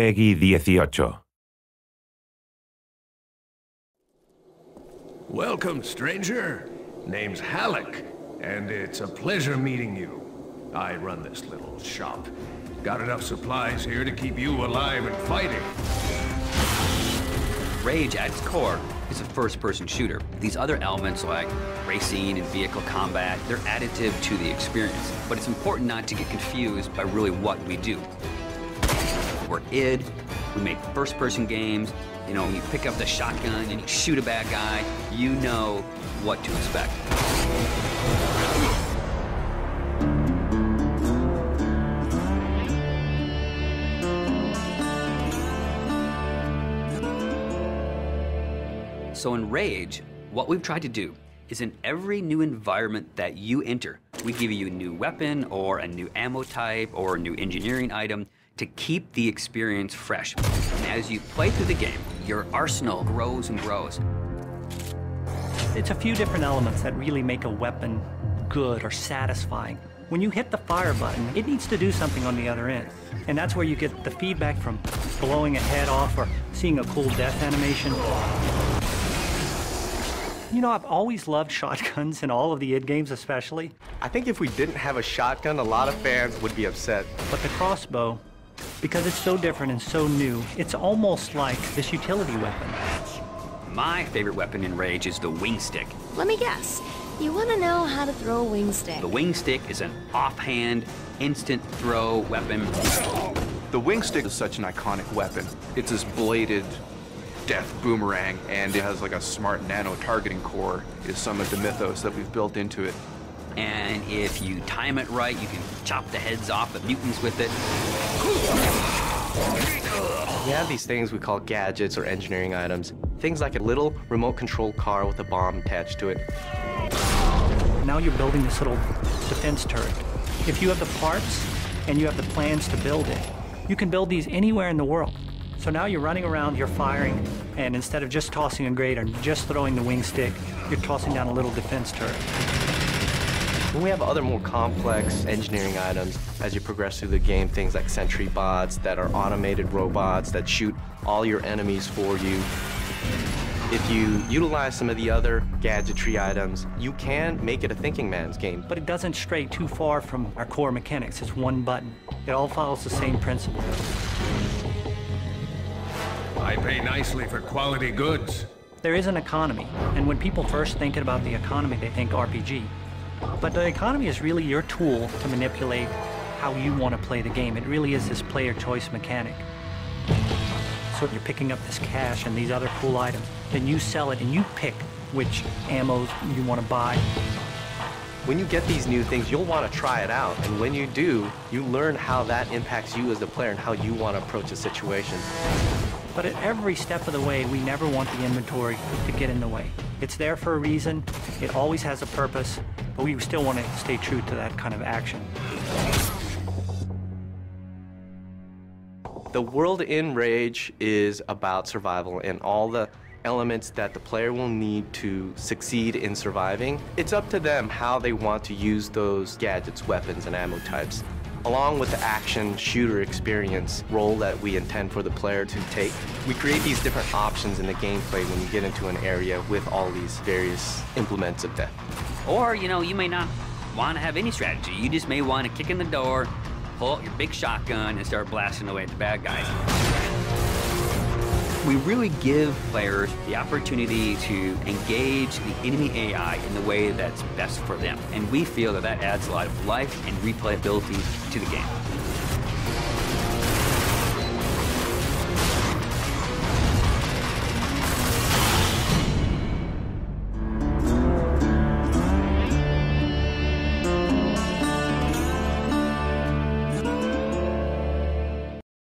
Peggy 18. Welcome, stranger. Name's Halleck, and it's a pleasure meeting you. I run this little shop. Got enough supplies here to keep you alive and fighting. Rage, at its core, is a first-person shooter. These other elements like racing and vehicle combat, they're additive to the experience. But it's important not to get confused by really what we do. We're id, we make first-person games. You know, when you pick up the shotgun and you shoot a bad guy, you know what to expect. So in Rage, what we've tried to do is in every new environment that you enter, we give you a new weapon or a new ammo type or a new engineering item to keep the experience fresh. And as you play through the game, your arsenal grows and grows. It's a few different elements that really make a weapon good or satisfying. When you hit the fire button, it needs to do something on the other end. And that's where you get the feedback from blowing a head off or seeing a cool death animation. You know, I've always loved shotguns in all of the id games especially. I think if we didn't have a shotgun, a lot of fans would be upset. But the crossbow, because it's so different and so new, it's almost like this utility weapon. My favorite weapon in Rage is the wing stick. Let me guess. You want to know how to throw a wing stick. The wing stick is an offhand, instant throw weapon. The wing stick is such an iconic weapon. It's this bladed death boomerang, and it has like a smart nano targeting core, is some of the mythos that we've built into it. And if you time it right, you can chop the heads off of mutants with it. We have these things we call gadgets or engineering items. Things like a little remote control car with a bomb attached to it. Now you're building this little defense turret. If you have the parts and you have the plans to build it, you can build these anywhere in the world. So now you're running around, you're firing, and instead of just tossing a grenade or just throwing the wing stick, you're tossing down a little defense turret. We have other more complex engineering items as you progress through the game, things like sentry bots that are automated robots that shoot all your enemies for you. If you utilize some of the other gadgetry items, you can make it a thinking man's game. But it doesn't stray too far from our core mechanics. It's one button. It all follows the same principle. I pay nicely for quality goods. There is an economy, and when people first think about the economy, they think RPG. But the economy is really your tool to manipulate how you want to play the game. It really is this player choice mechanic. So you're picking up this cash and these other cool items, then you sell it and you pick which ammos you want to buy. When you get these new things, you'll want to try it out. And when you do, you learn how that impacts you as the player and how you want to approach a situation. But at every step of the way, we never want the inventory to get in the way. It's there for a reason. It always has a purpose, but we still want to stay true to that kind of action. The world in Rage is about survival and all the elements that the player will need to succeed in surviving. It's up to them how they want to use those gadgets, weapons, and ammo types, along with the action shooter experience role that we intend for the player to take. We create these different options in the gameplay when you get into an area with all these various implements of death. Or, you know, you may not want to have any strategy. You just may want to kick in the door, pull out your big shotgun, and start blasting away at the bad guys. We really give players the opportunity to engage the enemy AI in the way that's best for them. And we feel that that adds a lot of life and replayability to the game.